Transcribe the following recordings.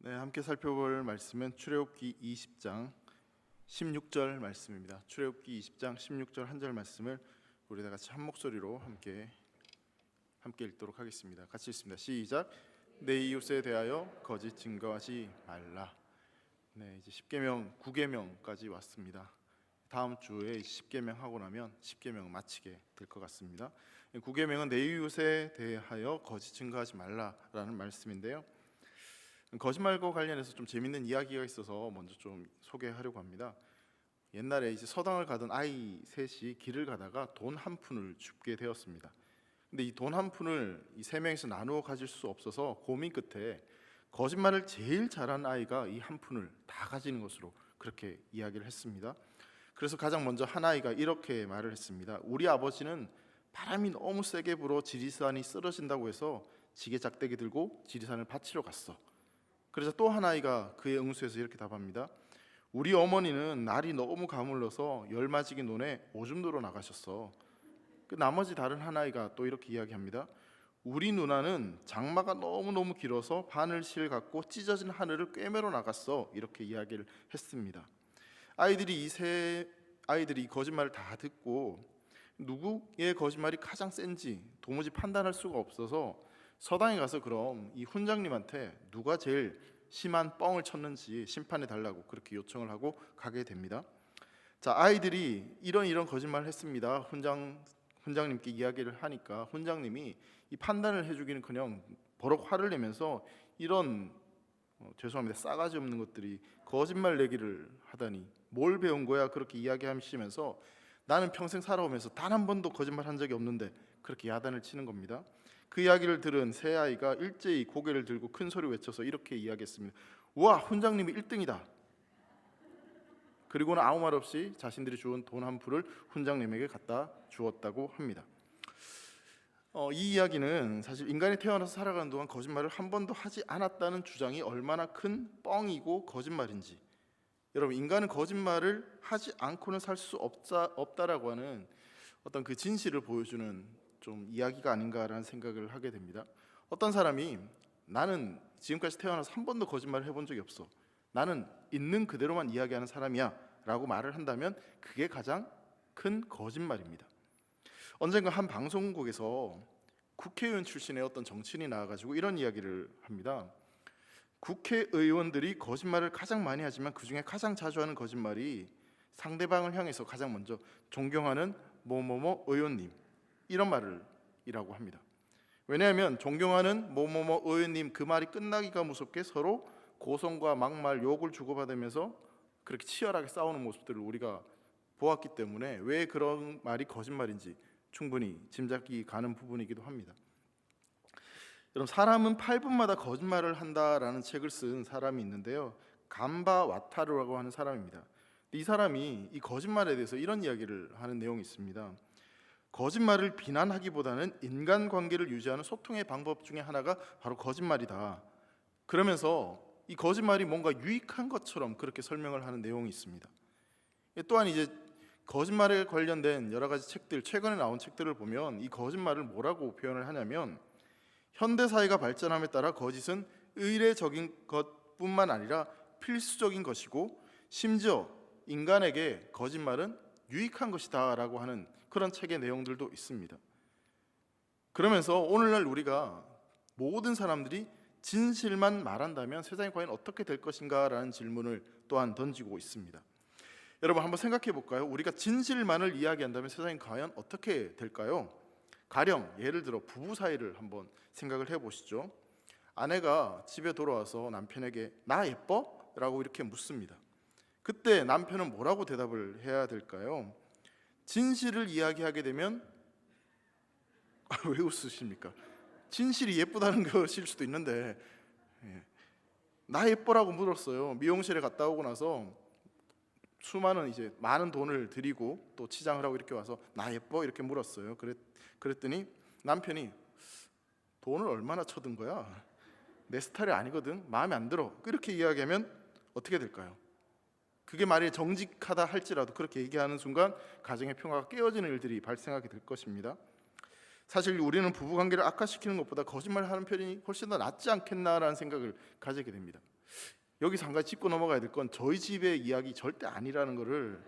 네, 함께 살펴볼 말씀은 출애굽기 20장 16절 말씀입니다. 출애굽기 20장 16절 한 절 말씀을 우리 다 같이 한 목소리로 함께 읽도록 하겠습니다. 같이 읽습니다. 시작. 내 이웃에 대하여 거짓 증거하지 말라. 네, 이제 10계명 9계명까지 왔습니다. 다음 주에 10계명 하고 나면 10계명 마치게 될 것 같습니다. 9계명은 내 이웃에 대하여 거짓 증거하지 말라라는 말씀인데요. 거짓말과 관련해서 좀 재밌는 이야기가 있어서 먼저 좀 소개하려고 합니다. 옛날에 이제 서당을 가던 아이 셋이 길을 가다가 돈 한 푼을 줍게 되었습니다. 근데 이 돈 한 푼을 이 세 명이서 나누어 가질 수 없어서 고민 끝에 거짓말을 제일 잘하는 아이가 이 한 푼을 다 가지는 것으로 그렇게 이야기를 했습니다. 그래서 가장 먼저 한 아이가 이렇게 말을 했습니다. 우리 아버지는 바람이 너무 세게 불어 지리산이 쓰러진다고 해서 지게 작대기 들고 지리산을 받치러 갔어. 그래서 또 한 아이가 그에 응수해서 이렇게 답합니다. 우리 어머니는 날이 너무 가물러서 열맞이기 논에 오줌 누러 나가셨어. 그 나머지 다른 한 아이가 또 이렇게 이야기합니다. 우리 누나는 장마가 너무너무 길어서 바늘실 갖고 찢어진 하늘을 꿰매러 나갔어. 이렇게 이야기를 했습니다. 아이들이 이 거짓말을 다 듣고 누구의 거짓말이 가장 센지 도무지 판단할 수가 없어서 서당에 가서 그럼 이 훈장님한테 누가 제일 심한 뻥을 쳤는지 심판해 달라고 그렇게 요청을 하고 가게 됩니다. 자, 아이들이 이런 거짓말을 했습니다. 훈장님께 이야기를 하니까 훈장님이 이 판단을 해주기는커녕 버럭 화를 내면서 이런 죄송합니다. 싸가지 없는 것들이 거짓말 내기를 하다니 뭘 배운 거야? 그렇게 이야기하시면서 나는 평생 살아오면서 단 한 번도 거짓말 한 적이 없는데 그렇게 야단을 치는 겁니다. 그 이야기를 들은 새 아이가 일제히 고개를 들고 큰 소리 외쳐서 이렇게 이야기했습니다. 와, 훈장님이 1등이다. 그리고는 아무 말 없이 자신들이 주운 돈 한 푼을 훈장님에게 갖다 주었다고 합니다. 이 이야기는 사실 인간이 태어나서 살아가는 동안 거짓말을 한 번도 하지 않았다는 주장이 얼마나 큰 뻥이고 거짓말인지, 여러분, 인간은 거짓말을 하지 않고는 살 수 없다라고 하는 어떤 그 진실을 보여주는 좀 이야기가 아닌가라는 생각을 하게 됩니다. 어떤 사람이 나는 지금까지 태어나서 한 번도 거짓말을 해본 적이 없어, 나는 있는 그대로만 이야기하는 사람이야 라고 말을 한다면 그게 가장 큰 거짓말입니다. 언젠가 한 방송국에서 국회의원 출신의 어떤 정치인이 나와가지고 이런 이야기를 합니다. 국회의원들이 거짓말을 가장 많이 하지만 그 중에 가장 자주 하는 거짓말이 상대방을 향해서 가장 먼저 존경하는 뭐뭐뭐 의원님, 이런 말이라고 합니다. 왜냐하면 존경하는 뭐뭐뭐 의원님, 그 말이 끝나기가 무섭게 서로 고성과 막말, 욕을 주고받으면서 그렇게 치열하게 싸우는 모습들을 우리가 보았기 때문에 왜 그런 말이 거짓말인지 충분히 짐작이 가는 부분이기도 합니다. 여러분, 사람은 8분마다 거짓말을 한다라는 책을 쓴 사람이 있는데요, 감바 와타루라고 하는 사람입니다. 이 사람이 이 거짓말에 대해서 이런 이야기를 하는 내용이 있습니다. 거짓말을 비난하기보다는 인간관계를 유지하는 소통의 방법 중에 하나가 바로 거짓말이다. 그러면서 이 거짓말이 뭔가 유익한 것처럼 그렇게 설명을 하는 내용이 있습니다. 또한 이제 거짓말에 관련된 여러 가지 책들, 최근에 나온 책들을 보면 이 거짓말을 뭐라고 표현을 하냐면, 현대 사회가 발전함에 따라 거짓은 의례적인 것뿐만 아니라 필수적인 것이고 심지어 인간에게 거짓말은 유익한 것이다 라고 하는 그런 책의 내용들도 있습니다. 그러면서 오늘날 우리가 모든 사람들이 진실만 말한다면 세상이 과연 어떻게 될 것인가 라는 질문을 또한 던지고 있습니다. 여러분, 한번 생각해 볼까요? 우리가 진실만을 이야기한다면 세상이 과연 어떻게 될까요? 가령 예를 들어 부부 사이를 한번 생각을 해보시죠. 아내가 집에 돌아와서 남편에게 나 예뻐? 라고 이렇게 묻습니다. 그때 남편은 뭐라고 대답을 해야 될까요? 진실을 이야기하게 되면 왜 웃으십니까? 진실이 예쁘다는 것일 수도 있는데, 나 예뻐라고 물었어요. 미용실에 갔다 오고 나서 많은 돈을 들이고 또 치장을 하고 이렇게 와서 나 예뻐? 이렇게 물었어요. 그랬더니 남편이 돈을 얼마나 쳐든 거야? 내 스타일이 아니거든. 마음에 안 들어. 이렇게 이야기하면 어떻게 될까요? 그게 만약에 정직하다 할지라도 그렇게 얘기하는 순간 가정의 평화가 깨어지는 일들이 발생하게 될 것입니다. 사실 우리는 부부관계를 악화시키는 것보다 거짓말을 하는 편이 훨씬 더 낫지 않겠나라는 생각을 가지게 됩니다. 여기서 한 가지 짚고 넘어가야 될 건 저희 집의 이야기 절대 아니라는 것을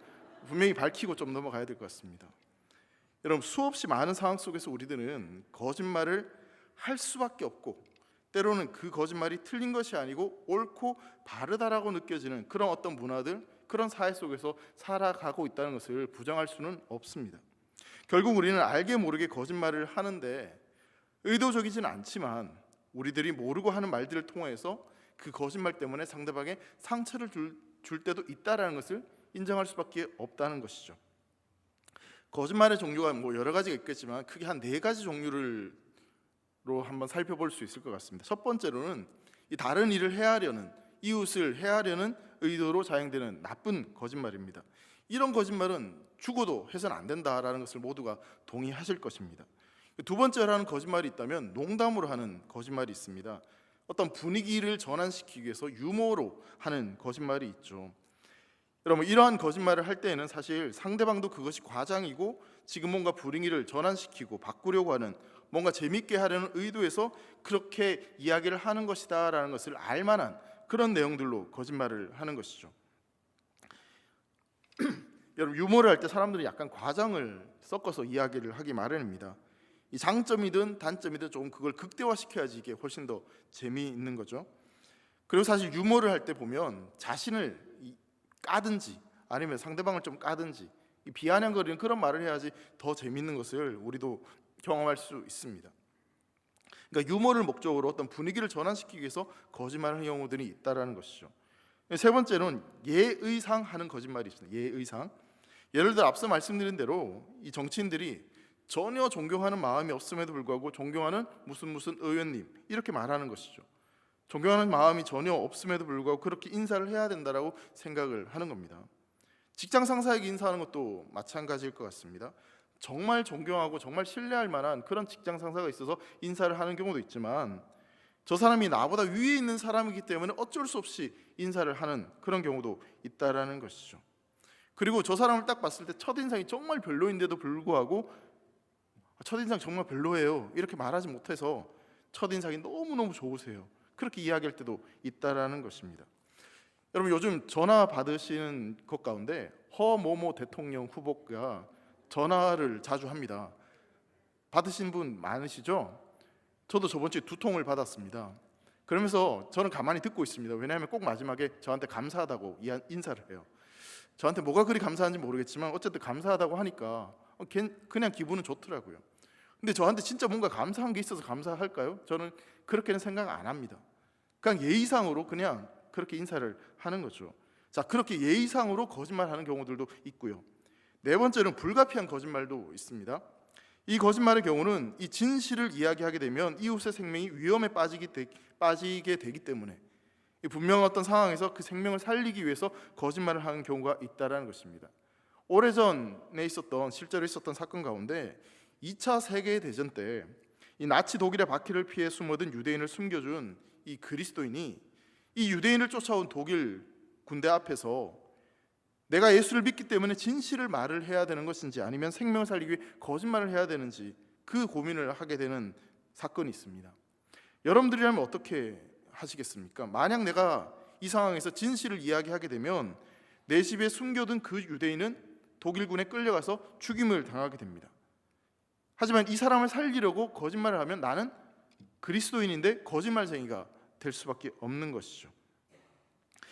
분명히 밝히고 좀 넘어가야 될 것 같습니다. 여러분, 수없이 많은 상황 속에서 우리들은 거짓말을 할 수밖에 없고, 때로는 그 거짓말이 틀린 것이 아니고 옳고 바르다라고 느껴지는 그런 어떤 문화들, 그런 사회 속에서 살아가고 있다는 것을 부정할 수는 없습니다. 결국 우리는 알게 모르게 거짓말을 하는데, 의도적이진 않지만 우리들이 모르고 하는 말들을 통해서 그 거짓말 때문에 상대방에 상처를 줄 때도 있다라는 것을 인정할 수밖에 없다는 것이죠. 거짓말의 종류가 여러 가지가 있겠지만 크게 한 4가지 종류로 한번 살펴볼 수 있을 것 같습니다. 첫 번째로는 이 다른 일을 해하려는, 이웃을 해하려는 의도로 자행되는 나쁜 거짓말입니다. 이런 거짓말은 죽어도 해서는 안 된다라는 것을 모두가 동의하실 것입니다. 두 번째로 하는 거짓말이 있다면 농담으로 하는 거짓말이 있습니다. 어떤 분위기를 전환시키기 위해서 유머로 하는 거짓말이 있죠. 여러분, 이러한 거짓말을 할 때에는 사실 상대방도 그것이 과장이고 지금 뭔가 분위기를 전환시키고 바꾸려고 하는, 뭔가 재밌게 하려는 의도에서 그렇게 이야기를 하는 것이다 라는 것을 알만한 그런 내용들로 거짓말을 하는 것이죠. 여러분, 유머를 할 때 사람들이 약간 과장을 섞어서 이야기를 하기 마련입니다. 이 장점이든 단점이든 조금 그걸 극대화시켜야지 이게 훨씬 더 재미있는 거죠. 그리고 사실 유머를 할 때 보면 자신을 까든지 아니면 상대방을 좀 까든지 비아냥거리는 그런 말을 해야지 더 재미있는 것을 우리도 경험할 수 있습니다. 그러니까 유머를 목적으로 어떤 분위기를 전환시키기 위해서 거짓말을 하는 경우들이 있다라는 것이죠. 세 번째는 예의상 하는 거짓말이 있습니다. 예의상. 예를 들어 앞서 말씀드린 대로 이 정치인들이 전혀 존경하는 마음이 없음에도 불구하고 존경하는 무슨 의원님 이렇게 말하는 것이죠. 존경하는 마음이 전혀 없음에도 불구하고 그렇게 인사를 해야 된다라고 생각을 하는 겁니다. 직장 상사에게 인사하는 것도 마찬가지일 것 같습니다. 정말 존경하고 정말 신뢰할 만한 그런 직장 상사가 있어서 인사를 하는 경우도 있지만, 저 사람이 나보다 위에 있는 사람이기 때문에 어쩔 수 없이 인사를 하는 그런 경우도 있다라는 것이죠. 그리고 저 사람을 딱 봤을 때 첫인상이 정말 별로인데도 불구하고 첫인상 정말 별로예요 이렇게 말하지 못해서 첫인상이 너무너무 좋으세요 그렇게 이야기할 때도 있다라는 것입니다. 여러분, 요즘 전화 받으시는 것 가운데 허모모 대통령 후보가 전화를 자주 합니다. 받으신 분 많으시죠? 저도 저번 주에 2통을 받았습니다. 그러면서 저는 가만히 듣고 있습니다. 왜냐하면 꼭 마지막에 저한테 감사하다고 인사를 해요. 저한테 뭐가 그리 감사한지 모르겠지만 어쨌든 감사하다고 하니까 그냥 기분은 좋더라고요. 근데 저한테 진짜 뭔가 감사한 게 있어서 감사할까요? 저는 그렇게는 생각 안 합니다. 그냥 예의상으로 그냥 그렇게 인사를 하는 거죠. 자, 그렇게 예의상으로 거짓말하는 경우들도 있고요. 네 번째는 불가피한 거짓말도 있습니다. 이 거짓말의 경우는 이 진실을 이야기하게 되면 이웃의 생명이 위험에 빠지게 되기 때문에 분명한 어떤 상황에서 그 생명을 살리기 위해서 거짓말을 하는 경우가 있다라는 것입니다. 오래전에 실제로 있었던 사건 가운데 2차 세계대전 때 이 나치 독일의 박해를 피해 숨어든 유대인을 숨겨준 이 그리스도인이 이 유대인을 쫓아온 독일 군대 앞에서 내가 예수를 믿기 때문에 진실을 말을 해야 되는 것인지 아니면 생명을 살리기 위해 거짓말을 해야 되는지 그 고민을 하게 되는 사건이 있습니다. 여러분들이라면 어떻게 하시겠습니까? 만약 내가 이 상황에서 진실을 이야기하게 되면 내 집에 숨겨둔 그 유대인은 독일군에 끌려가서 죽임을 당하게 됩니다. 하지만 이 사람을 살리려고 거짓말을 하면 나는 그리스도인인데 거짓말쟁이가 될 수밖에 없는 것이죠.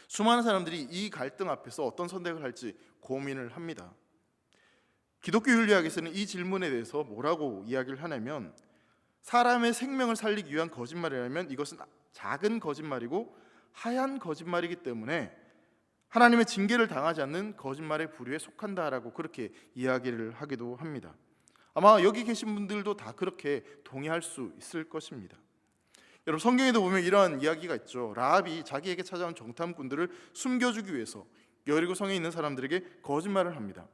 수많은 사람들이 이 갈등 앞에서 어떤 선택을 할지 고민을 합니다. 기독교 윤리학에서는 이 질문에 대해서 뭐라고 이야기를 하냐면, 사람의 생명을 살리기 위한 거짓말이라면 이것은 작은 거짓말이고 하얀 거짓말이기 때문에 하나님의 징계를 당하지 않는 거짓말의 부류에 속한다라고 그렇게 이야기를 하기도 합니다. 아마 여기 계신 분들도 다 그렇게 동의할 수 있을 것입니다. 여러분, 성경에도 보면 이러한 이야기가 있죠. 라합이 자기에게 찾아온 정탐꾼들을 숨겨주기 위해서 여리고성에 있는 사람들에게 거짓말을 합니다.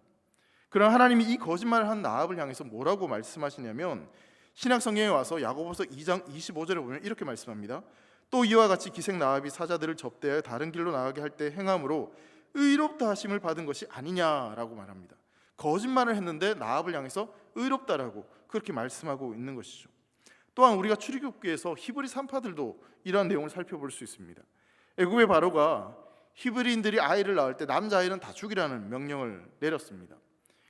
그럼 하나님이 이 거짓말을 한 라합을 향해서 뭐라고 말씀하시냐면, 신약 성경에 와서 야고보서 2장 25절에 보면 이렇게 말씀합니다. 또 이와 같이 기생 라합이 사자들을 접대하여 다른 길로 나가게 할 때 행함으로 의롭다 하심을 받은 것이 아니냐라고 말합니다. 거짓말을 했는데 라합을 향해서 의롭다라고 그렇게 말씀하고 있는 것이죠. 또한 우리가 출애굽기에서 히브리 산파들도 이러한 내용을 살펴볼 수 있습니다. 애굽의 바로가 히브리인들이 아이를 낳을 때 남자아이는 다 죽이라는 명령을 내렸습니다.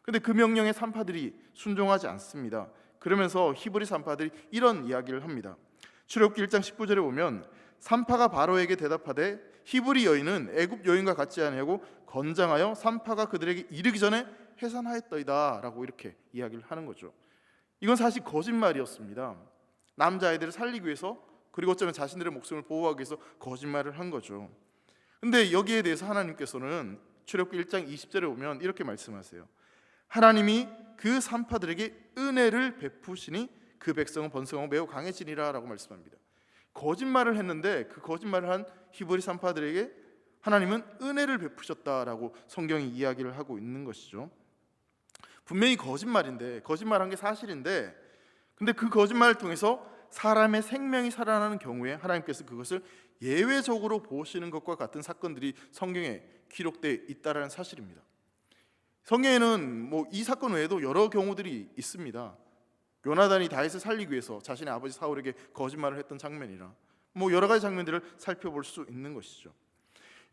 근데 그 명령에 산파들이 순종하지 않습니다. 그러면서 히브리 산파들이 이런 이야기를 합니다. 출애굽기 1장 19절에 보면 산파가 바로에게 대답하되 히브리 여인은 애굽 여인과 같지 아니하고 건장하여 산파가 그들에게 이르기 전에 해산하였더이다 라고 이렇게 이야기를 하는 거죠. 이건 사실 거짓말이었습니다. 남자아이들을 살리기 위해서, 그리고 어쩌면 자신들의 목숨을 보호하기 위해서 거짓말을 한 거죠. 근데 여기에 대해서 하나님께서는 출애굽기 1장 20절에 보면 이렇게 말씀하세요. 하나님이 그 산파들에게 은혜를 베푸시니 그 백성은 번성하고 매우 강해지니라 라고 말씀합니다. 거짓말을 했는데 그 거짓말을 한 히브리 산파들에게 하나님은 은혜를 베푸셨다라고 성경이 이야기를 하고 있는 것이죠. 분명히 거짓말인데, 거짓말한 게 사실인데, 근데 그 거짓말을 통해서 사람의 생명이 살아나는 경우에 하나님께서 그것을 예외적으로 보시는 것과 같은 사건들이 성경에 기록되어 있다는 사실입니다. 성경에는 이 사건 외에도 여러 경우들이 있습니다. 요나단이 다윗을 살리기 위해서 자신의 아버지 사울에게 거짓말을 했던 장면이나 여러 가지 장면들을 살펴볼 수 있는 것이죠.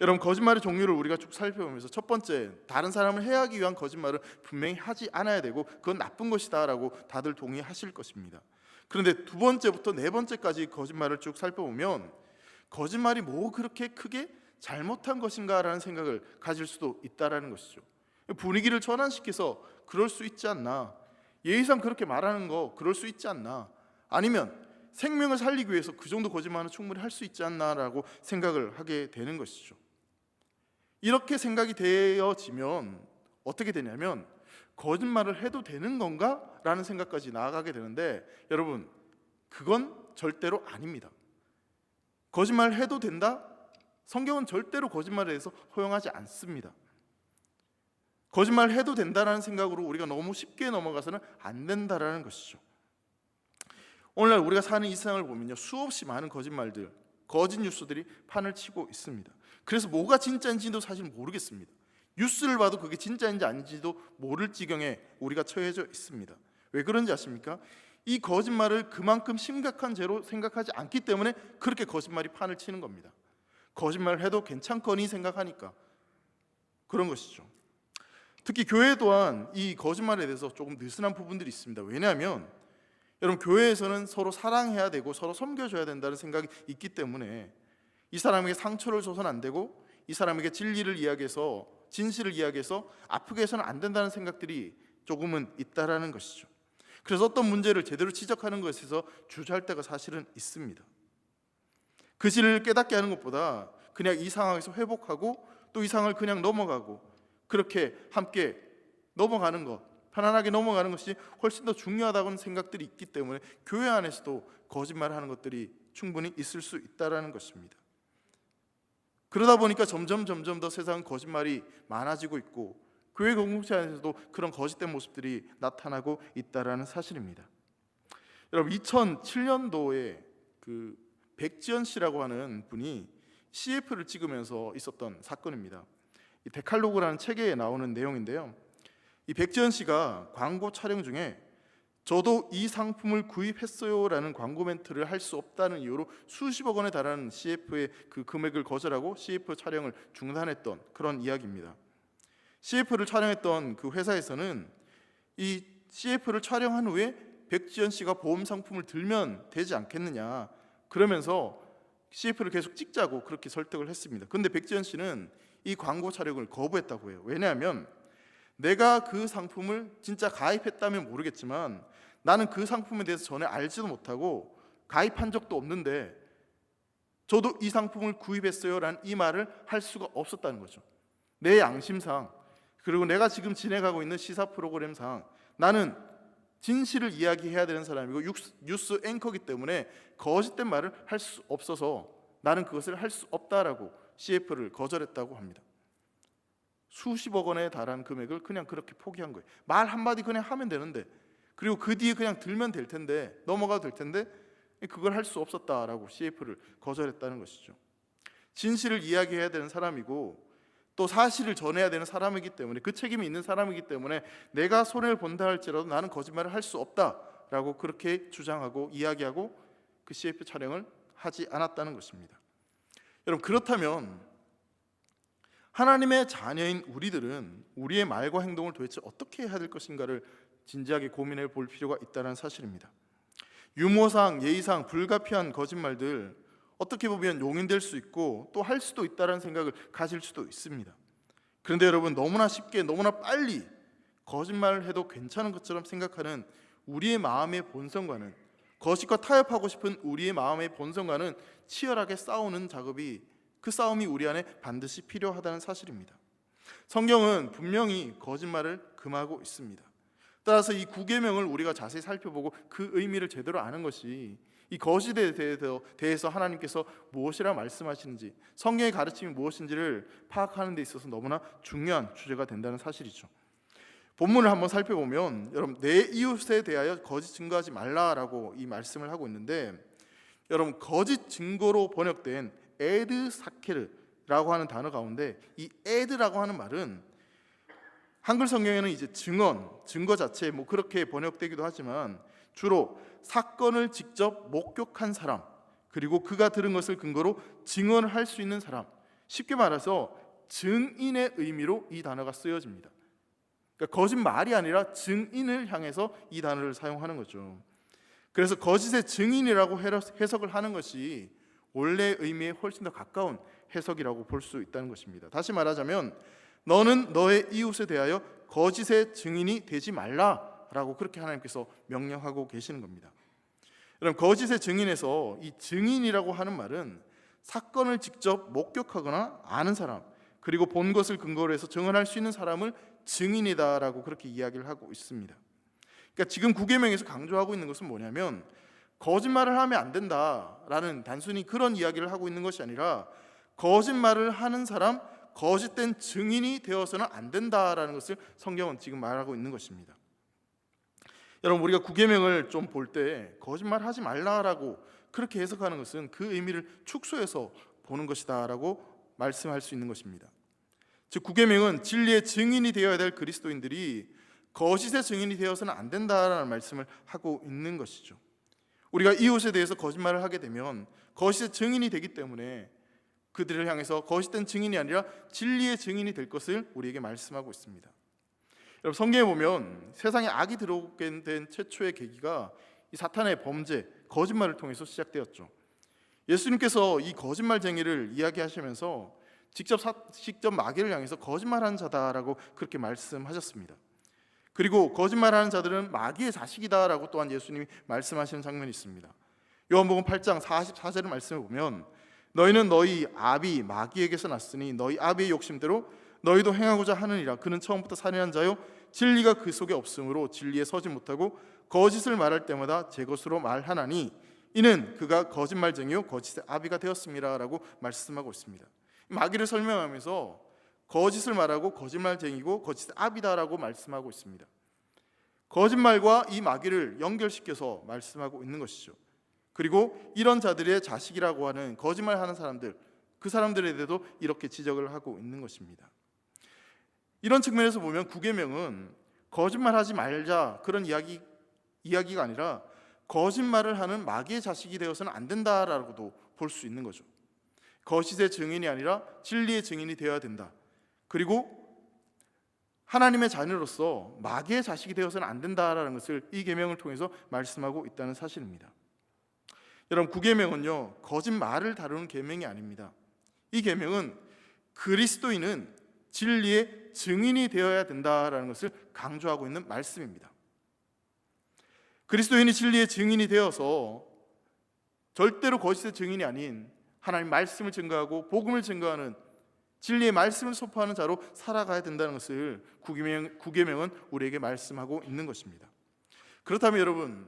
여러분, 거짓말의 종류를 우리가 쭉 살펴보면서 첫 번째, 다른 사람을 해하기 위한 거짓말은 분명히 하지 않아야 되고 그건 나쁜 것이다 라고 다들 동의하실 것입니다. 그런데 두 번째부터 네 번째까지 거짓말을 쭉 살펴보면 거짓말이 그렇게 크게 잘못한 것인가 라는 생각을 가질 수도 있다는 것이죠. 분위기를 전환시켜서 그럴 수 있지 않나, 예의상 그렇게 말하는 거 그럴 수 있지 않나, 아니면 생명을 살리기 위해서 그 정도 거짓말은 충분히 할 수 있지 않나라고 생각을 하게 되는 것이죠. 이렇게 생각이 되어지면 어떻게 되냐면 거짓말을 해도 되는 건가? 라는 생각까지 나아가게 되는데, 여러분, 그건 절대로 아닙니다. 거짓말을 해도 된다? 성경은 절대로 거짓말에 대해서 허용하지 않습니다. 거짓말을 해도 된다라는 생각으로 우리가 너무 쉽게 넘어가서는 안 된다라는 것이죠. 오늘날 우리가 사는 이 세상을 보면요, 수없이 많은 거짓말들, 거짓 뉴스들이 판을 치고 있습니다. 그래서 뭐가 진짜인지도 사실 모르겠습니다. 뉴스를 봐도 그게 진짜인지 아닌지도 모를 지경에 우리가 처해져 있습니다. 왜 그런지 아십니까? 이 거짓말을 그만큼 심각한 죄로 생각하지 않기 때문에 그렇게 거짓말이 판을 치는 겁니다. 거짓말을 해도 괜찮거니 생각하니까 그런 것이죠. 특히 교회 또한 이 거짓말에 대해서 조금 느슨한 부분들이 있습니다. 왜냐하면 여러분, 교회에서는 서로 사랑해야 되고 서로 섬겨줘야 된다는 생각이 있기 때문에 이 사람에게 상처를 줘서는 안 되고 이 사람에게 진리를 이야기해서, 진실을 이야기해서 아프게 해서는 안 된다는 생각들이 조금은 있다라는 것이죠. 그래서 어떤 문제를 제대로 지적하는 것에서 주저할 때가 사실은 있습니다. 그 진리를 깨닫게 하는 것보다 그냥 이 상황에서 회복하고 또 이 상황을 그냥 넘어가고 그렇게 함께 넘어가는 것, 편안하게 넘어가는 것이 훨씬 더 중요하다고는 생각들이 있기 때문에 교회 안에서도 거짓말하는 것들이 충분히 있을 수 있다는 것입니다. 그러다 보니까 점점 더 세상은 거짓말이 많아지고 있고 교회 공동체 안에서도 그런 거짓된 모습들이 나타나고 있다는 사실입니다. 여러분, 2007년도에 그 백지연 씨라고 하는 분이 CF를 찍으면서 있었던 사건입니다. 이 데칼로그라는 책에 나오는 내용인데요, 이 백지연 씨가 광고 촬영 중에 저도 이 상품을 구입했어요 라는 광고 멘트를 할 수 없다는 이유로 수십억 원에 달하는 CF의 그 금액을 거절하고 CF 촬영을 중단했던 그런 이야기입니다. CF를 촬영했던 그 회사에서는 이 CF를 촬영한 후에 백지연 씨가 보험 상품을 들면 되지 않겠느냐 그러면서 CF를 계속 찍자고 그렇게 설득을 했습니다. 그런데 백지연 씨는 이 광고 촬영을 거부했다고 해요. 왜냐하면 내가 그 상품을 진짜 가입했다면 모르겠지만 나는 그 상품에 대해서 전혀 알지도 못하고 가입한 적도 없는데 저도 이 상품을 구입했어요 라는 이 말을 할 수가 없었다는 거죠. 내 양심상, 그리고 내가 지금 진행하고 있는 시사 프로그램상 나는 진실을 이야기해야 되는 사람이고 뉴스 앵커이기 때문에 거짓된 말을 할 수 없어서 나는 그것을 할 수 없다라고 CF를 거절했다고 합니다. 수십억 원에 달한 금액을 그냥 그렇게 포기한 거예요. 말 한마디 그냥 하면 되는데, 그리고 그 뒤에 그냥 들면 될 텐데, 넘어가도 될 텐데 그걸 할 수 없었다라고 CF를 거절했다는 것이죠. 진실을 이야기해야 되는 사람이고 또 사실을 전해야 되는 사람이기 때문에, 그 책임이 있는 사람이기 때문에 내가 손해를 본다 할지라도 나는 거짓말을 할 수 없다라고 그렇게 주장하고 이야기하고 그 CF 촬영을 하지 않았다는 것입니다. 여러분, 그렇다면 하나님의 자녀인 우리들은 우리의 말과 행동을 도대체 어떻게 해야 될 것인가를 진지하게 고민해 볼 필요가 있다는 사실입니다. 유머상, 예의상 불가피한 거짓말들, 어떻게 보면 용인될 수 있고 또 할 수도 있다는 생각을 가질 수도 있습니다. 그런데 여러분, 너무나 쉽게 너무나 빨리 거짓말을 해도 괜찮은 것처럼 생각하는 우리의 마음의 본성과는, 거짓과 타협하고 싶은 우리의 마음의 본성과는 치열하게 싸우는 작업이, 그 싸움이 우리 안에 반드시 필요하다는 사실입니다. 성경은 분명히 거짓말을 금하고 있습니다. 따라서 이 9계명을 우리가 자세히 살펴보고 그 의미를 제대로 아는 것이, 이 거짓에 대해서 하나님께서 무엇이라 말씀하시는지, 성경의 가르침이 무엇인지를 파악하는 데 있어서 너무나 중요한 주제가 된다는 사실이죠. 본문을 한번 살펴보면, 여러분, 내 이웃에 대하여 거짓 증거하지 말라라고 이 말씀을 하고 있는데, 여러분, 거짓 증거로 번역된 에드 사케르라고 하는 단어 가운데 이 에드라고 하는 말은 한글 성경에는 이제 증언, 증거 자체 뭐 그렇게 번역되기도 하지만 주로 사건을 직접 목격한 사람, 그리고 그가 들은 것을 근거로 증언을 할 수 있는 사람, 쉽게 말해서 증인의 의미로 이 단어가 쓰여집니다. 그러니까 거짓말이 아니라 증인을 향해서 이 단어를 사용하는 거죠. 그래서 거짓의 증인이라고 해석을 하는 것이 원래의 의미에 훨씬 더 가까운 해석이라고 볼 수 있다는 것입니다. 다시 말하자면 너는 너의 이웃에 대하여 거짓의 증인이 되지 말라라고 그렇게 하나님께서 명령하고 계시는 겁니다. 여러분, 거짓의 증인에서 이 증인이라고 하는 말은 사건을 직접 목격하거나 아는 사람, 그리고 본 것을 근거로 해서 증언할 수 있는 사람을 증인이다라고 그렇게 이야기를 하고 있습니다. 그러니까 지금 9계명에서 강조하고 있는 것은 뭐냐면, 거짓말을 하면 안 된다라는 단순히 그런 이야기를 하고 있는 것이 아니라, 거짓말을 하는 사람, 거짓된 증인이 되어서는 안 된다라는 것을 성경은 지금 말하고 있는 것입니다. 여러분, 우리가 9계명을 좀 볼 때 거짓말하지 말라라고 그렇게 해석하는 것은 그 의미를 축소해서 보는 것이다라고 말씀할 수 있는 것입니다. 즉 9계명은 진리의 증인이 되어야 될 그리스도인들이 거짓의 증인이 되어서는 안 된다라는 말씀을 하고 있는 것이죠. 우리가 이웃에 대해서 거짓말을 하게 되면 거짓의 증인이 되기 때문에 그들을 향해서 거짓된 증인이 아니라 진리의 증인이 될 것을 우리에게 말씀하고 있습니다. 여러분, 성경에 보면 세상에 악이 들어오게 된 최초의 계기가 이 사탄의 범죄, 거짓말을 통해서 시작되었죠. 예수님께서 이 거짓말쟁이를 이야기하시면서 직접 마귀를 향해서 거짓말하는 자다라고 그렇게 말씀하셨습니다. 그리고 거짓말하는 자들은 마귀의 자식이다라고 또한 예수님이 말씀하시는 장면이 있습니다. 요한복음 8장 44절의 말씀을 보면, 너희는 너희 아비 마귀에게서 났으니 너희 아비의 욕심대로 너희도 행하고자 하느니라. 그는 처음부터 살인한 자요, 진리가 그 속에 없으므로 진리에 서지 못하고 거짓을 말할 때마다 제 것으로 말하나니 이는 그가 거짓말쟁이요 거짓의 아비가 되었음이라라고 말씀하고 있습니다. 마귀를 설명하면서 거짓을 말하고 거짓말쟁이고 거짓의 아비다라고 말씀하고 있습니다. 거짓말과 이 마귀를 연결시켜서 말씀하고 있는 것이죠. 그리고 이런 자들의 자식이라고 하는 거짓말하는 사람들, 그 사람들에 대해서도 이렇게 지적을 하고 있는 것입니다. 이런 측면에서 보면 9계명은 거짓말하지 말자 그런 이야기가 아니라 거짓말을 하는 마귀의 자식이 되어서는 안 된다라고도 볼 수 있는 거죠. 거짓의 증인이 아니라 진리의 증인이 되어야 된다. 그리고 하나님의 자녀로서 마귀의 자식이 되어서는 안 된다라는 것을 이 계명을 통해서 말씀하고 있다는 사실입니다. 여러분, 9계명은요 거짓말을 다루는 계명이 아닙니다. 이 계명은 그리스도인은 진리의 증인이 되어야 된다라는 것을 강조하고 있는 말씀입니다. 그리스도인이 진리의 증인이 되어서 절대로 거짓의 증인이 아닌 하나님 말씀을 증거하고 복음을 증거하는 진리의 말씀을 선포하는 자로 살아가야 된다는 것을 9계명은 우리에게 말씀하고 있는 것입니다. 그렇다면 여러분,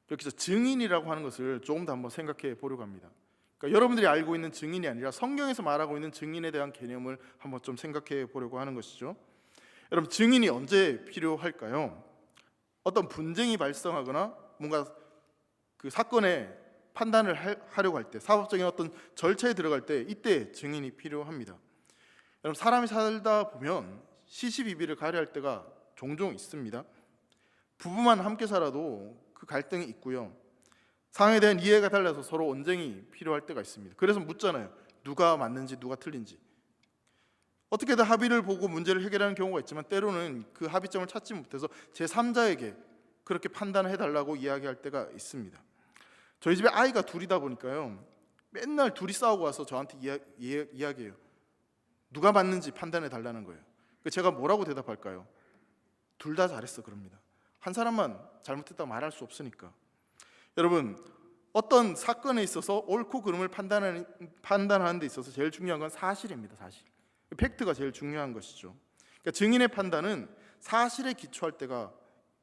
이렇게 해서 증인이라고 하는 것을 조금 더 한번 생각해 보려고 합니다. 그러니까 여러분들이 알고 있는 증인이 아니라 성경에서 말하고 있는 증인에 대한 개념을 한번 좀 생각해 보려고 하는 것이죠. 여러분, 증인이 언제 필요할까요? 어떤 분쟁이 발생하거나 뭔가 그 사건의 판단을 하려고 할 때, 사법적인 어떤 절차에 들어갈 때 이때 증인이 필요합니다. 여러분, 사람이 살다 보면 시시비비를 가려할 때가 종종 있습니다. 부부만 함께 살아도 그 갈등이 있고요. 상황에 대한 이해가 달라서 서로 언쟁이 필요할 때가 있습니다. 그래서 묻잖아요. 누가 맞는지 누가 틀린지. 어떻게든 합의를 보고 문제를 해결하는 경우가 있지만 때로는 그 합의점을 찾지 못해서 제3자에게 그렇게 판단해달라고 이야기할 때가 있습니다. 저희 집에 아이가 둘이다 보니까요, 맨날 둘이 싸우고 와서 저한테 이야기해요. 누가 맞는지 판단해달라는 거예요. 제가 뭐라고 대답할까요? 둘 다 잘했어 그럽니다. 한 사람만 잘못했다고 말할 수 없으니까. 여러분, 어떤 사건에 있어서 옳고 그름을 판단하는 데 있어서 제일 중요한 건 사실입니다. 사실. 팩트가 제일 중요한 것이죠. 그러니까 증인의 판단은 사실에 기초할 때가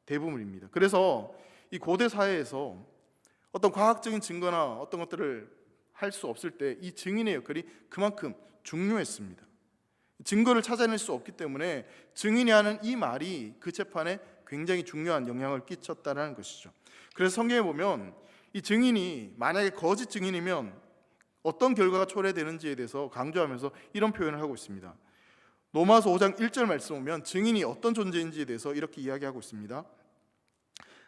대부분입니다. 그래서 이 고대 사회에서 어떤 과학적인 증거나 어떤 것들을 할 수 없을 때 이 증인의 역할이 그만큼 중요했습니다. 증거를 찾아낼 수 없기 때문에 증인이 하는 이 말이 그 재판에 굉장히 중요한 영향을 끼쳤다는 것이죠. 그래서 성경에 보면 이 증인이 만약에 거짓 증인이면 어떤 결과가 초래되는지에 대해서 강조하면서 이런 표현을 하고 있습니다. 로마서 5장 1절 말씀 보면 증인이 어떤 존재인지에 대해서 이렇게 이야기하고 있습니다.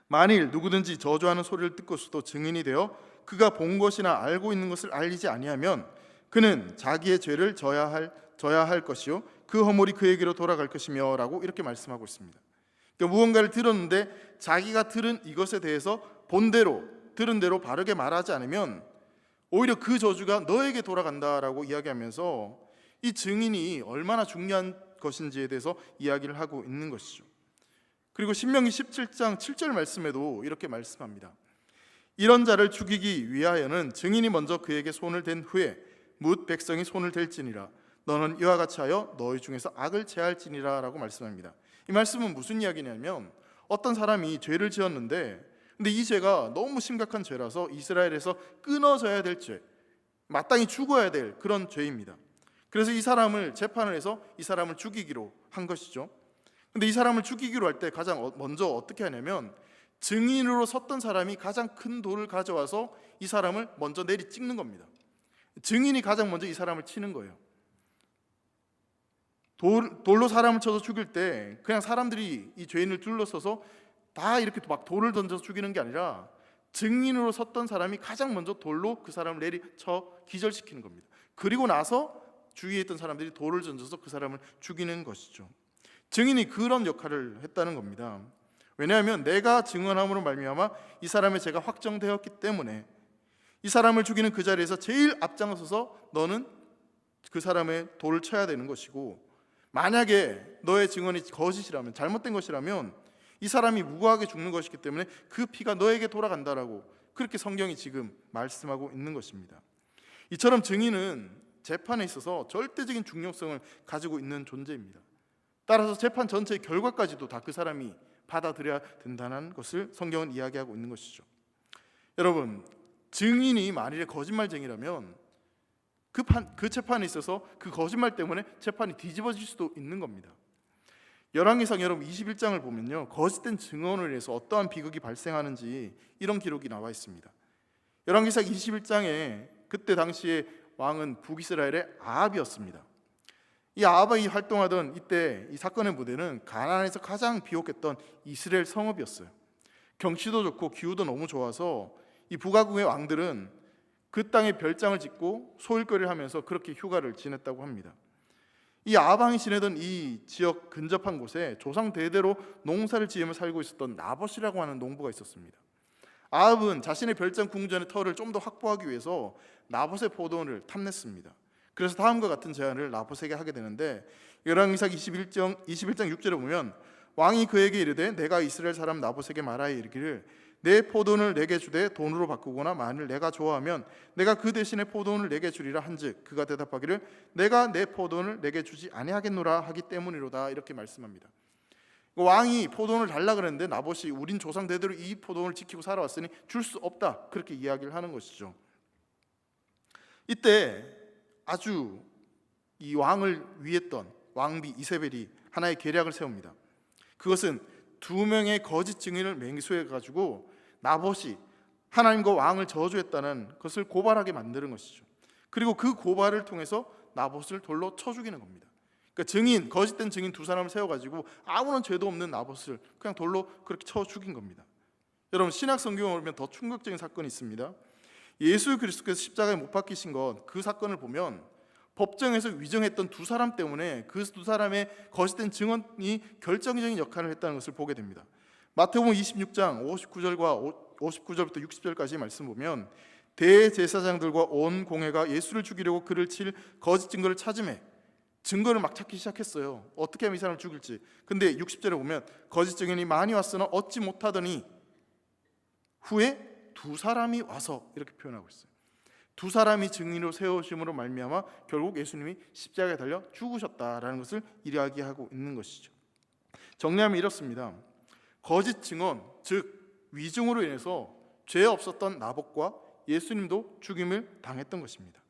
만일 누구든지 저주하는 소리를 듣고서도 증인이 되어 그가 본 것이나 알고 있는 것을 알리지 아니하면 그는 자기의 죄를 져야 할 것이요 그 허물이 그에게로 돌아갈 것이며 라고 이렇게 말씀하고 있습니다. 그러니까 무언가를 들었는데 자기가 들은 이것에 대해서 들은 대로 바르게 말하지 않으면 오히려 그 저주가 너에게 돌아간다라고 이야기하면서 이 증인이 얼마나 중요한 것인지에 대해서 이야기를 하고 있는 것이죠. 그리고 신명기 17장 7절 말씀에도 이렇게 말씀합니다. 이런 자를 죽이기 위하여는 증인이 먼저 그에게 손을 댄 후에 뭇 백성이 손을 댈지니라. 너는 이와 같이 하여 너희 중에서 악을 제할지니라 라고 말씀합니다. 이 말씀은 무슨 이야기냐면 어떤 사람이 죄를 지었는데 근데 이 죄가 너무 심각한 죄라서 이스라엘에서 끊어져야 될 죄, 마땅히 죽어야 될 그런 죄입니다. 그래서 이 사람을 재판을 해서 이 사람을 죽이기로 한 것이죠. 근데 이 사람을 죽이기로 할 때 가장 먼저 어떻게 하냐면 증인으로 섰던 사람이 가장 큰 돌을 가져와서 이 사람을 먼저 내리 찍는 겁니다. 증인이 가장 먼저 이 사람을 치는 거예요. 돌로 사람을 쳐서 죽일 때 그냥 사람들이 이 죄인을 둘러서서 다 이렇게 막 돌을 던져서 죽이는 게 아니라 증인으로 섰던 사람이 가장 먼저 돌로 그 사람을 내리쳐 기절시키는 겁니다. 그리고 나서 주위에 있던 사람들이 돌을 던져서 그 사람을 죽이는 것이죠. 증인이 그런 역할을 했다는 겁니다. 왜냐하면 내가 증언함으로 말미암아 이 사람의 죄가 확정되었기 때문에 이 사람을 죽이는 그 자리에서 제일 앞장서서 너는 그 사람의 돌을 쳐야 되는 것이고, 만약에 너의 증언이 거짓이라면, 잘못된 것이라면 이 사람이 무고하게 죽는 것이기 때문에 그 피가 너에게 돌아간다라고 그렇게 성경이 지금 말씀하고 있는 것입니다. 이처럼 증인은 재판에 있어서 절대적인 중요성을 가지고 있는 존재입니다. 따라서 재판 전체의 결과까지도 다 그 사람이 받아들여야 된다는 것을 성경은 이야기하고 있는 것이죠. 여러분, 증인이 만일에 거짓말쟁이라면 그 재판에 있어서 그 거짓말 때문에 재판이 뒤집어질 수도 있는 겁니다. 열왕기상 여러분 21장을 보면요, 거짓된 증언을 위해서 어떠한 비극이 발생하는지 이런 기록이 나와 있습니다. 열왕기상 21장에 그때 당시에 왕은 북이스라엘의 아합이었습니다. 이 아합이 활동하던 이때 이 사건의 무대는 가나안에서 가장 비옥했던 이스라엘 성읍이었어요. 경치도 좋고 기후도 너무 좋아서 이 북아국의 왕들은 그 땅에 별장을 짓고 소일거리를 하면서 그렇게 휴가를 지냈다고 합니다. 이 아합 왕이 지내던 이 지역 근접한 곳에 조상 대대로 농사를 지으며 살고 있었던 나봇이라고 하는 농부가 있었습니다. 아합은 자신의 별장 궁전의 터를 좀 더 확보하기 위해서 나봇의 포도원을 탐냈습니다. 그래서 다음과 같은 제안을 나봇에게 하게 되는데, 열왕기상 21장 6절에 보면 왕이 그에게 이르되 내가 이스라엘 사람 나봇에게 말하여 이르기를 내 포도원을 내게 주되 돈으로 바꾸거나 만일 내가 좋아하면 내가 그 대신에 포도원을 내게 주리라 한즉 그가 대답하기를 내가 내 포도원을 내게 주지 아니하겠노라 하기 때문이로다 이렇게 말씀합니다. 왕이 포도원을 달라 그랬는데 나봇이 우린 조상 대대로 이 포도원을 지키고 살아왔으니 줄 수 없다 그렇게 이야기를 하는 것이죠. 이때 아주 이 왕을 위했던 왕비 이세벨이 하나의 계략을 세웁니다. 그것은 2명의 거짓 증인을 맹수해 가지고 나봇이 하나님과 왕을 저주했다는 것을 고발하게 만드는 것이죠. 그리고 그 고발을 통해서 나봇을 돌로 쳐 죽이는 겁니다. 그러니까 거짓된 증인 2사람을 세워가지고 아무런 죄도 없는 나봇을 그냥 돌로 그렇게 쳐 죽인 겁니다. 여러분, 신약 성경을 보면 더 충격적인 사건이 있습니다. 예수 그리스도께서 십자가에 못 박히신 것, 그 사건을 보면 법정에서 위정했던 두 사람 때문에 그 두 사람의 거짓된 증언이 결정적인 역할을 했다는 것을 보게 됩니다. 마태복음 26장 59절부터 60절까지 말씀 보면 대제사장들과 온 공회가 예수를 죽이려고 그를 칠 거짓 증거를 찾음에 증거를 막 찾기 시작했어요. 어떻게 하면 이 사람을 죽일지. 근데 60절에 보면 거짓 증인이 많이 왔으나 얻지 못하더니 후에 두 사람이 와서, 이렇게 표현하고 있어요. 두 사람이 증인으로 세우심으로 말미암아 결국 예수님이 십자가에 달려 죽으셨다라는 것을 이야기하고 있는 것이죠. 정리하면 이렇습니다. 거짓 증언, 즉 위증으로 인해서 죄 없었던 나봇과 예수님도 죽임을 당했던 것입니다.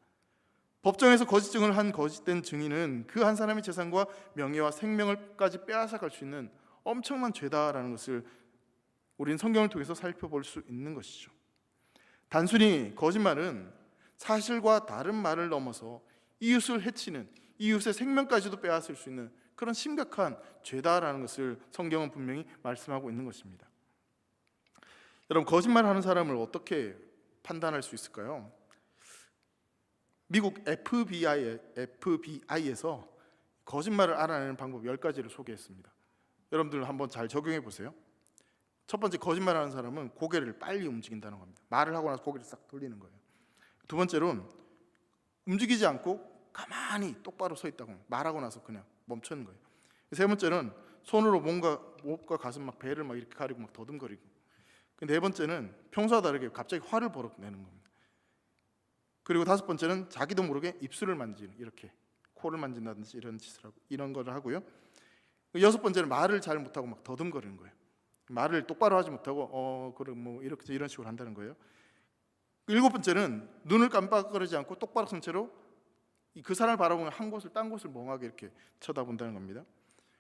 법정에서 거짓 증언을 한 거짓된 증인은 그 한 사람의 재산과 명예와 생명을까지 빼앗아갈 수 있는 엄청난 죄다라는 것을 우리는 성경을 통해서 살펴볼 수 있는 것이죠. 단순히 거짓말은 사실과 다른 말을 넘어서 이웃을 해치는, 이웃의 생명까지도 빼앗을 수 있는 그런 심각한 죄다라는 것을 성경은 분명히 말씀하고 있는 것입니다. 여러분, 거짓말하는 사람을 어떻게 판단할 수 있을까요? 미국 FBI에서 거짓말을 알아내는 방법 10가지를 소개했습니다. 여러분들 한번 잘 적용해 보세요. 첫 번째, 거짓말하는 사람은 고개를 빨리 움직인다는 겁니다. 말을 하고 나서 고개를 싹 돌리는 거예요. 두 번째로는 움직이지 않고 가만히 똑바로 서 있다고, 말하고 나서 그냥 멈추는 거예요. 세 번째는 손으로 뭔가 목과 가슴, 막 배를 막 이렇게 가리고 막 더듬거리고. 네 번째는 평소와 다르게 갑자기 화를 벌어내는 겁니다. 그리고 다섯 번째는 자기도 모르게 입술을 만지는, 이렇게 코를 만진다든지 이런 짓을 하고, 이런 거를 하고요. 여섯 번째는 말을 잘 못하고 막 더듬거리는 거예요. 말을 똑바로 하지 못하고 그럼 뭐 이렇게 이런 식으로 한다는 거예요. 일곱 번째는 눈을 깜빡거리지 않고 똑바로 선 채로 그 사람을 바라보면 한 곳을 딴 곳을 멍하게 이렇게 쳐다본다는 겁니다.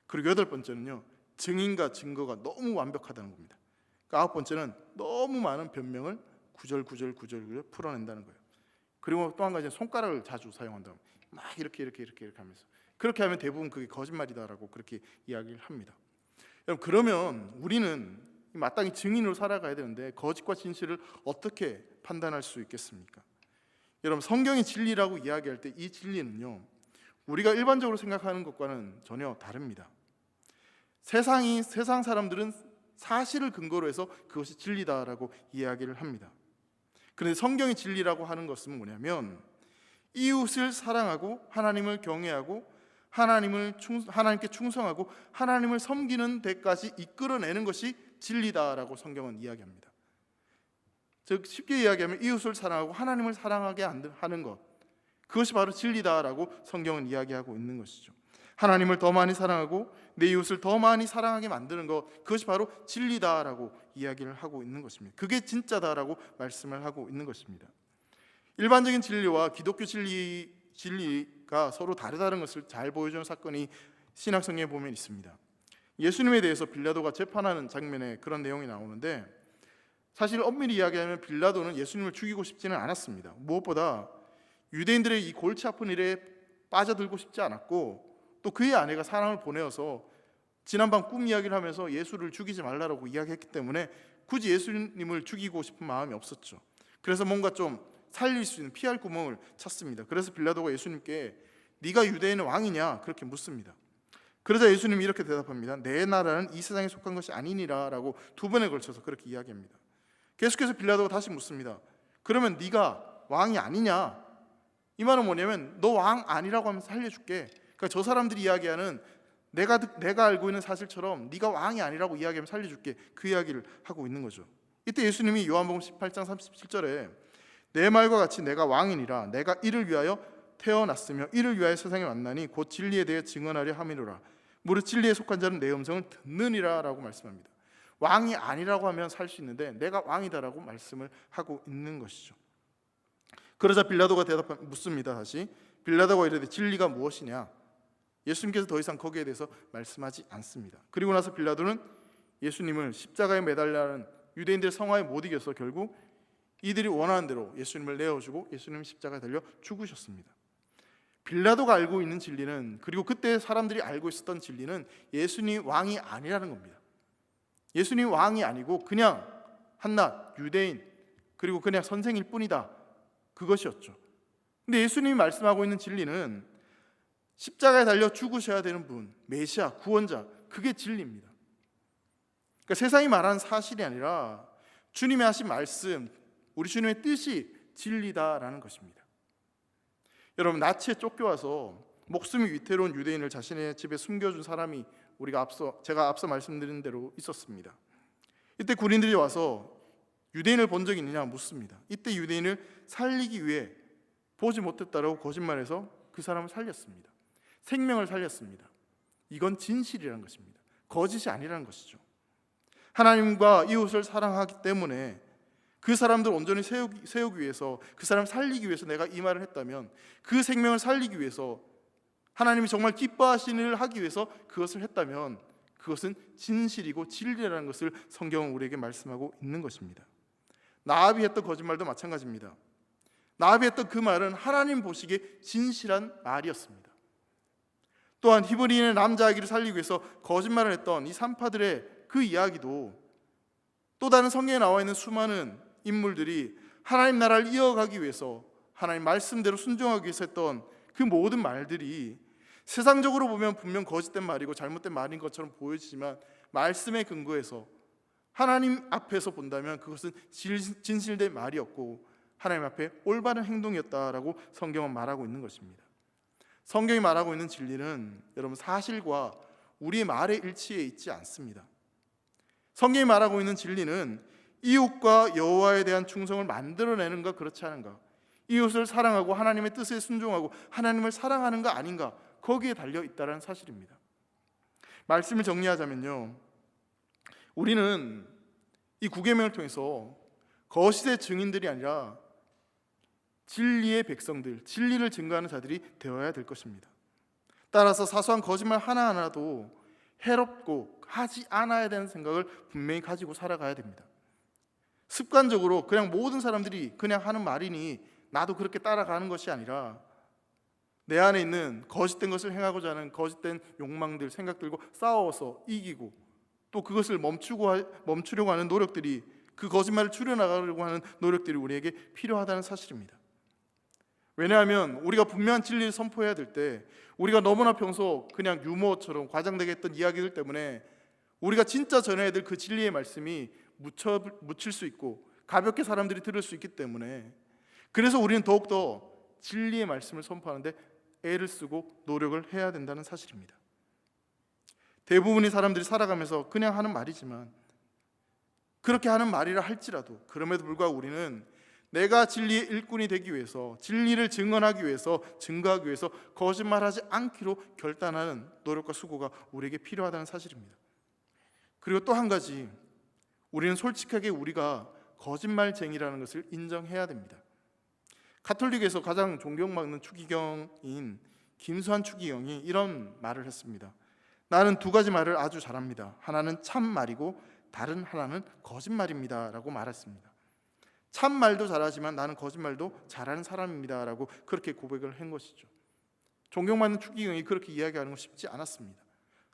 그리고 여덟 번째는요, 증인과 증거가 너무 완벽하다는 겁니다. 아홉 번째는 너무 많은 변명을 구절구절 풀어낸다는 거예요. 그리고 또 한 가지는 손가락을 자주 사용한다고, 막 이렇게 하면서, 그렇게 하면 대부분 그게 거짓말이다라고 그렇게 이야기를 합니다. 여러분, 그러면 우리는 마땅히 증인으로 살아가야 되는데 거짓과 진실을 어떻게 판단할 수 있겠습니까? 여러분, 성경의 진리라고 이야기할 때 이 진리는요, 우리가 일반적으로 생각하는 것과는 전혀 다릅니다. 세상 사람들은 사실을 근거로 해서 그것이 진리다라고 이야기를 합니다. 그런데 성경의 진리라고 하는 것은 뭐냐면 이웃을 사랑하고 하나님을 경외하고 하나님께 충성하고 하나님을 섬기는 데까지 이끌어내는 것이 진리다라고 성경은 이야기합니다. 즉 쉽게 이야기하면 이웃을 사랑하고 하나님을 사랑하게 하는 것, 그것이 바로 진리다라고 성경은 이야기하고 있는 것이죠. 하나님을 더 많이 사랑하고 내 이웃을 더 많이 사랑하게 만드는 것, 그것이 바로 진리다라고 이야기를 하고 있는 것입니다. 그게 진짜다라고 말씀을 하고 있는 것입니다. 일반적인 진리와 기독교 진리가 서로 다르다는 것을 잘 보여주는 사건이 신약 성경에 보면 있습니다. 예수님에 대해서 빌라도가 재판하는 장면에 그런 내용이 나오는데, 사실 엄밀히 이야기하면 빌라도는 예수님을 죽이고 싶지는 않았습니다. 무엇보다 유대인들의 이 골치 아픈 일에 빠져들고 싶지 않았고, 또 그의 아내가 사람을 보내어서 지난밤 꿈 이야기를 하면서 예수를 죽이지 말라고 이야기했기 때문에 굳이 예수님을 죽이고 싶은 마음이 없었죠. 그래서 뭔가 좀 살릴 수 있는 피할 구멍을 찾습니다. 그래서 빌라도가 예수님께 네가 유대인의 왕이냐 그렇게 묻습니다. 그러자 예수님이 이렇게 대답합니다. 내 나라는 이 세상에 속한 것이 아니니라 라고 두 번에 걸쳐서 그렇게 이야기합니다. 계속해서 빌라도가 다시 묻습니다. 그러면 네가 왕이 아니냐? 이 말은 뭐냐면 너 왕 아니라고 하면 살려줄게. 그러니까 저 사람들이 이야기하는 내가 알고 있는 사실처럼 네가 왕이 아니라고 이야기하면 살려줄게, 그 이야기를 하고 있는 거죠. 이때 예수님이 요한복음 18장 37절에 내 말과 같이 내가 왕이니라, 내가 이를 위하여 태어났으며 이를 위하여 세상에 왔나니 곧 진리에 대해 증언하려 함이로라. 무릇 진리에 속한 자는 내 음성을 듣느니라 라고 말씀합니다. 왕이 아니라고 하면 살 수 있는데 내가 왕이다라고 말씀을 하고 있는 것이죠. 그러자 빌라도가 묻습니다. 다시 빌라도가 이르되 진리가 무엇이냐? 예수님께서 더 이상 거기에 대해서 말씀하지 않습니다. 그리고 나서 빌라도는 예수님을 십자가에 매달려는 유대인들의 성화에 못 이겨서 결국 이들이 원하는 대로 예수님을 내어주고 예수님 십자가에 달려 죽으셨습니다. 빌라도가 알고 있는 진리는, 그리고 그때 사람들이 알고 있었던 진리는 예수님이 왕이 아니라는 겁니다. 예수님이 왕이 아니고 그냥 한낱 유대인 그리고 그냥 선생일 뿐이다. 그것이었죠. 근데 예수님이 말씀하고 있는 진리는 십자가에 달려 죽으셔야 되는 분, 메시아, 구원자, 그게 진리입니다. 그러니까 세상이 말하는 사실이 아니라 주님이 하신 말씀, 우리 주님의 뜻이 진리다라는 것입니다. 여러분, 나치에 쫓겨와서 목숨이 위태로운 유대인을 자신의 집에 숨겨준 사람이 제가 앞서 말씀드린 대로 있었습니다. 이때 군인들이 와서 유대인을 본 적이 있느냐 묻습니다. 이때 유대인을 살리기 위해 보지 못했다라고 거짓말해서 그 사람을 살렸습니다. 생명을 살렸습니다. 이건 진실이라는 것입니다. 거짓이 아니라는 것이죠. 하나님과 이웃을 사랑하기 때문에 그 사람들 온전히 세우기 위해서, 그 사람 살리기 위해서 내가 이 말을 했다면, 그 생명을 살리기 위해서, 하나님이 정말 기뻐하시는 일을 하기 위해서 그것을 했다면 그것은 진실이고 진리라는 것을 성경은 우리에게 말씀하고 있는 것입니다. 나압이 했던 거짓말도 마찬가지입니다. 나압이 했던 그 말은 하나님 보시기에 진실한 말이었습니다. 또한 히브리인의 남자아기를 살리기 위해서 거짓말을 했던 이 산파들의 그 이야기도, 또 다른 성경에 나와 있는 수많은 인물들이 하나님 나라를 이어가기 위해서, 하나님 말씀대로 순종하기 위해서 했던 그 모든 말들이 세상적으로 보면 분명 거짓된 말이고 잘못된 말인 것처럼 보여지지만, 말씀에 근거해서 하나님 앞에서 본다면 그것은 진실된 말이었고 하나님 앞에 올바른 행동이었다라고 성경은 말하고 있는 것입니다. 성경이 말하고 있는 진리는 여러분 사실과 우리의 말의 일치에 있지 않습니다. 성경이 말하고 있는 진리는 이웃과 여호와에 대한 충성을 만들어내는가 그렇지 않은가, 이웃을 사랑하고 하나님의 뜻에 순종하고 하나님을 사랑하는가 아닌가, 거기에 달려 있다는 사실입니다. 말씀을 정리하자면요, 우리는 이 구계명을 통해서 거짓의 증인들이 아니라 진리의 백성들, 진리를 증거하는 자들이 되어야 될 것입니다. 따라서 사소한 거짓말 하나하나도 해롭고 하지 않아야 되는 생각을 분명히 가지고 살아가야 됩니다. 습관적으로 그냥 모든 사람들이 그냥 하는 말이니 나도 그렇게 따라가는 것이 아니라, 내 안에 있는 거짓된 것을 행하고자 하는 거짓된 욕망들, 생각들과 싸워서 이기고, 또 그것을 멈추려고 하는 노력들이, 그 거짓말을 줄여나가려고 하는 노력들이 우리에게 필요하다는 사실입니다. 왜냐하면 우리가 분명한 진리를 선포해야 될 때, 우리가 너무나 평소 그냥 유머처럼 과장되게 했던 이야기들 때문에 우리가 진짜 전해야 될 그 진리의 말씀이 묻힐 수 있고 가볍게 사람들이 들을 수 있기 때문에, 그래서 우리는 더욱더 진리의 말씀을 선포하는데 애를 쓰고 노력을 해야 된다는 사실입니다. 대부분의 사람들이 살아가면서 그냥 하는 말이지만, 그렇게 하는 말이라 할지라도 그럼에도 불구하고 우리는 내가 진리의 일꾼이 되기 위해서, 진리를 증언하기 위해서, 증거하기 위해서 거짓말하지 않기로 결단하는 노력과 수고가 우리에게 필요하다는 사실입니다. 그리고 또 한 가지, 우리는 솔직하게 우리가 거짓말쟁이라는 것을 인정해야 됩니다. 가톨릭에서 가장 존경받는 추기경인 김수환 추기경이 이런 말을 했습니다. 나는 두 가지 말을 아주 잘합니다. 하나는 참말이고 다른 하나는 거짓말입니다 라고 말했습니다. 참말도 잘하지만 나는 거짓말도 잘하는 사람입니다 라고 그렇게 고백을 한 것이죠. 존경받는 추기경이 그렇게 이야기하는 건 쉽지 않았습니다.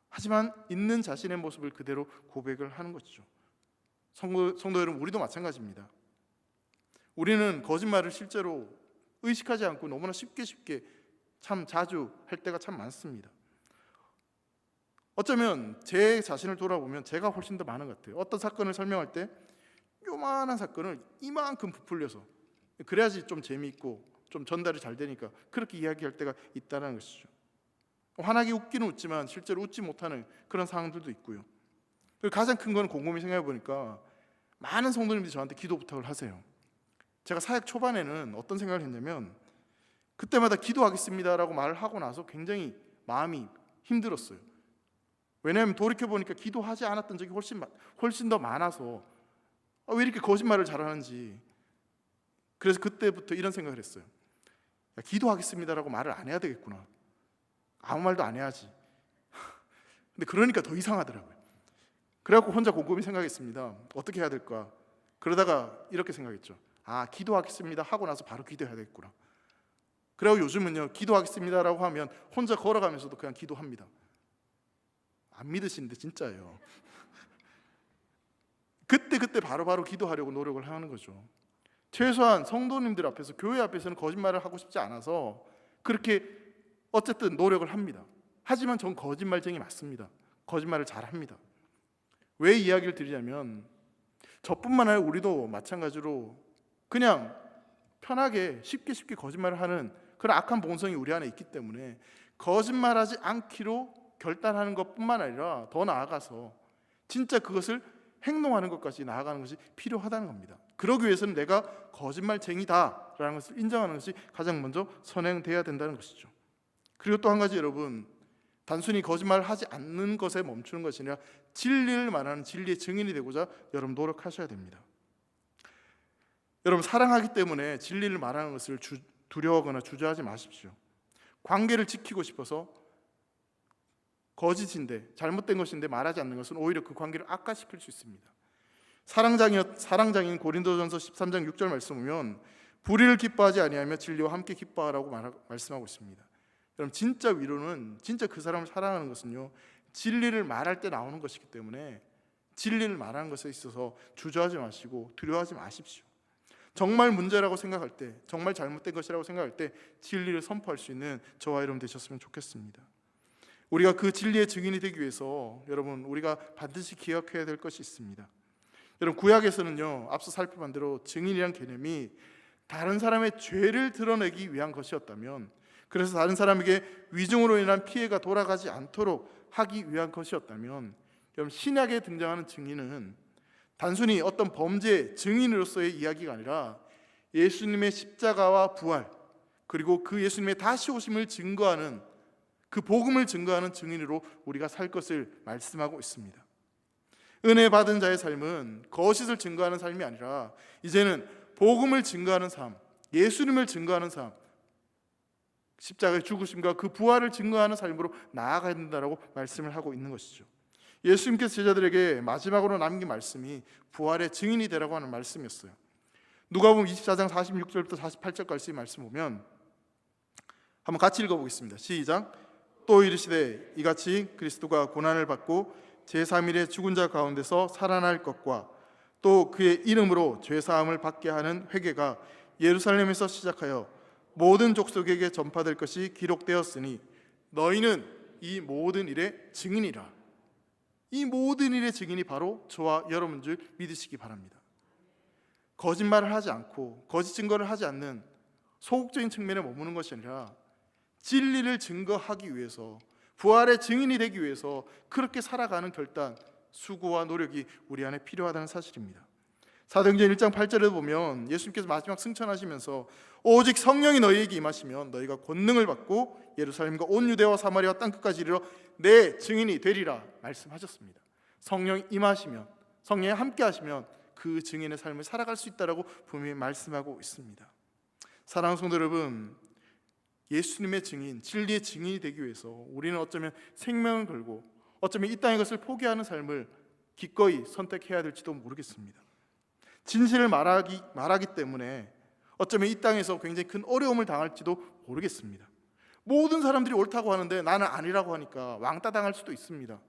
하지만 있는 자신의 모습을 그대로 고백을 하는 것이죠. 성도 여러분, 우리도 마찬가지입니다. 우리는 거짓말을 실제로 의식하지 않고 너무나 쉽게 참 자주 할 때가 참 많습니다. 어쩌면 제 자신을 돌아보면 제가 훨씬 더 많은 것 같아요. 어떤 사건을 설명할 때 요만한 사건을 이만큼 부풀려서, 그래야지 좀 재미있고 좀 전달이 잘 되니까 그렇게 이야기할 때가 있다는 것이죠. 환하게 웃기는 웃지만 실제로 웃지 못하는 그런 상황들도 있고요. 그리고 가장 큰 건 곰곰이 생각해 보니까 많은 성도님들이 저한테 기도 부탁을 하세요. 제가 사역 초반에는 어떤 생각을 했냐면, 그때마다 기도하겠습니다라고 말을 하고 나서 굉장히 마음이 힘들었어요. 왜냐하면 돌이켜보니까 기도하지 않았던 적이 훨씬 더 많아서 왜 이렇게 거짓말을 잘하는지. 그래서 그때부터 이런 생각을 했어요. 야, 기도하겠습니다라고 말을 안 해야 되겠구나. 아무 말도 안 해야지. 근데 그러니까 더 이상하더라고요. 그래갖고 혼자 곰곰이 생각했습니다. 어떻게 해야 될까? 그러다가 이렇게 생각했죠. 아, 기도하겠습니다 하고 나서 바로 기도해야 되겠구나. 그리고 요즘은요, 기도하겠습니다라고 하면 혼자 걸어가면서도 그냥 기도합니다. 안 믿으시는데 진짜예요. 그때 바로바로 기도하려고 노력을 하는 거죠. 최소한 성도님들 앞에서, 교회 앞에서는 거짓말을 하고 싶지 않아서 그렇게 어쨌든 노력을 합니다. 하지만 전 거짓말쟁이 맞습니다. 거짓말을 잘합니다. 왜 이야기를 드리냐면, 저뿐만 아니라 우리도 마찬가지로 그냥 편하게 쉽게 거짓말을 하는 그런 악한 본성이 우리 안에 있기 때문에 거짓말하지 않기로 결단하는 것뿐만 아니라 더 나아가서 진짜 그것을 행동하는 것까지 나아가는 것이 필요하다는 겁니다. 그러기 위해서는 내가 거짓말쟁이다라는 것을 인정하는 것이 가장 먼저 선행돼야 된다는 것이죠. 그리고 또 한 가지, 여러분, 단순히 거짓말을 하지 않는 것에 멈추는 것이 아니라 진리를 말하는 진리의 증인이 되고자 여러분 노력하셔야 됩니다. 여러분, 사랑하기 때문에 진리를 말하는 것을 두려워하거나 주저하지 마십시오. 관계를 지키고 싶어서 거짓인데, 잘못된 것인데 말하지 않는 것은 오히려 그 관계를 악화시킬 수 있습니다. 사랑장인 고린도전서 13장 6절 말씀 보면 불의를 기뻐하지 아니하며 진리와 함께 기뻐하라고 말씀하고 있습니다. 여러분, 진짜 위로는, 진짜 그 사람을 사랑하는 것은요, 진리를 말할 때 나오는 것이기 때문에 진리를 말하는 것에 있어서 주저하지 마시고 두려워하지 마십시오. 정말 문제라고 생각할 때, 정말 잘못된 것이라고 생각할 때 진리를 선포할 수 있는 저와 여러분 되셨으면 좋겠습니다. 우리가 그 진리의 증인이 되기 위해서 여러분, 우리가 반드시 기억해야 될 것이 있습니다. 여러분, 구약에서는요, 앞서 살펴본 대로 증인이란 개념이 다른 사람의 죄를 드러내기 위한 것이었다면, 그래서 다른 사람에게 위증으로 인한 피해가 돌아가지 않도록 하기 위한 것이었다면, 여러분, 신약에 등장하는 증인은 단순히 어떤 범죄 증인으로서의 이야기가 아니라 예수님의 십자가와 부활, 그리고 그 예수님의 다시 오심을 증거하는, 그 복음을 증거하는 증인으로 우리가 살 것을 말씀하고 있습니다. 은혜 받은 자의 삶은 거짓을 증거하는 삶이 아니라 이제는 복음을 증거하는 삶, 예수님을 증거하는 삶, 십자가의 죽으심과 그 부활을 증거하는 삶으로 나아가야 된다라고 말씀을 하고 있는 것이죠. 예수님께서 제자들에게 마지막으로 남긴 말씀이 부활의 증인이 되라고 하는 말씀이었어요. 누가복음 24장 46절부터 48절까지 말씀 보면 한번 같이 읽어보겠습니다. 시작. 또 이르시되 이같이 그리스도가 고난을 받고 제3일에 죽은 자 가운데서 살아날 것과 또 그의 이름으로 죄사함을 받게 하는 회개가 예루살렘에서 시작하여 모든 족속에게 전파될 것이 기록되었으니 너희는 이 모든 일의 증인이라. 이 모든 일의 증인이 바로 저와 여러분인 줄 믿으시기 바랍니다. 거짓말을 하지 않고 거짓 증거를 하지 않는 소극적인 측면에 머무는 것이 아니라 진리를 증거하기 위해서, 부활의 증인이 되기 위해서 그렇게 살아가는 결단, 수고와 노력이 우리 안에 필요하다는 사실입니다. 사도행전 1장 8절에 보면 예수님께서 마지막 승천하시면서 오직 성령이 너희에게 임하시면 너희가 권능을 받고 예루살렘과 온 유대와 사마리아 땅끝까지 이르러 내 증인이 되리라 말씀하셨습니다. 성령이 임하시면, 성령이 함께 하시면 그 증인의 삶을 살아갈 수 있다라고 분명히 말씀하고 있습니다. 사랑하는 성도 여러분, 예수님의 증인, 진리의 증인이 되기 위해서 우리는 어쩌면 생명을 걸고 어쩌면 이 땅의 것을 포기하는 삶을 기꺼이 선택해야 될지도 모르겠습니다. 진실을 말하기 때문에 어쩌면 이 땅에서 굉장히 큰 어려움을 당할지도 모르겠습니다. 모든 사람들이 옳다고 하는데 나는 아니라고 하니까 왕따 당할 수도 있습니다.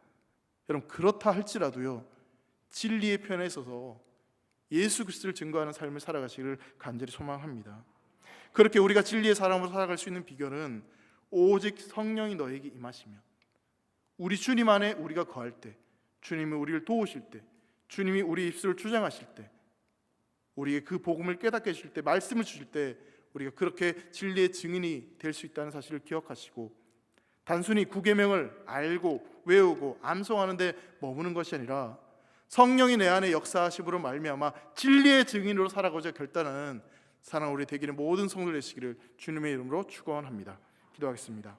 여러분, 그렇다 할지라도요, 진리의 편에 있어서 예수 그리스도를 증거하는 삶을 살아가시기를 간절히 소망합니다. 그렇게 우리가 진리의 사람으로 살아갈 수 있는 비결은 오직 성령이 너에게 임하시면, 우리 주님 안에 우리가 거할 때, 주님이 우리를 도우실 때, 주님이 우리 입술을 주장하실 때, 우리의 그 복음을 깨닫게 해주실 때, 말씀을 주실 때 우리가 그렇게 진리의 증인이 될 수 있다는 사실을 기억하시고, 단순히 구계명을 알고 외우고 암송하는 데 머무는 것이 아니라 성령이 내 안에 역사하심으로 말미암아 진리의 증인으로 살아가고자 결단하는 사랑하는 우리 되기는 모든 성도들 되시기를 주님의 이름으로 축원합니다. 기도하겠습니다.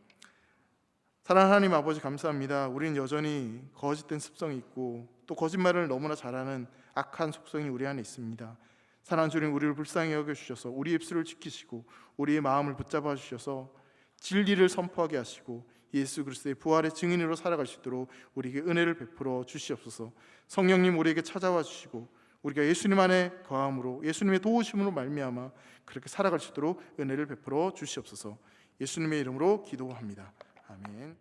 사랑하는 하나님 아버지, 감사합니다. 우리는 여전히 거짓된 습성이 있고 또 거짓말을 너무나 잘하는 악한 속성이 우리 안에 있습니다. 사랑하는 주님, 우리를 불쌍히 여겨주셔서 우리 입술을 지키시고 우리의 마음을 붙잡아 주셔서 진리를 선포하게 하시고 예수 그리스도의 부활의 증인으로 살아갈 수 있도록 우리에게 은혜를 베풀어 주시옵소서. 성령님, 우리에게 찾아와 주시고 우리가 예수님 안에 거함으로 예수님의 도우심으로 말미암아 그렇게 살아갈 수 있도록 은혜를 베풀어 주시옵소서. 예수님의 이름으로 기도합니다. 아멘.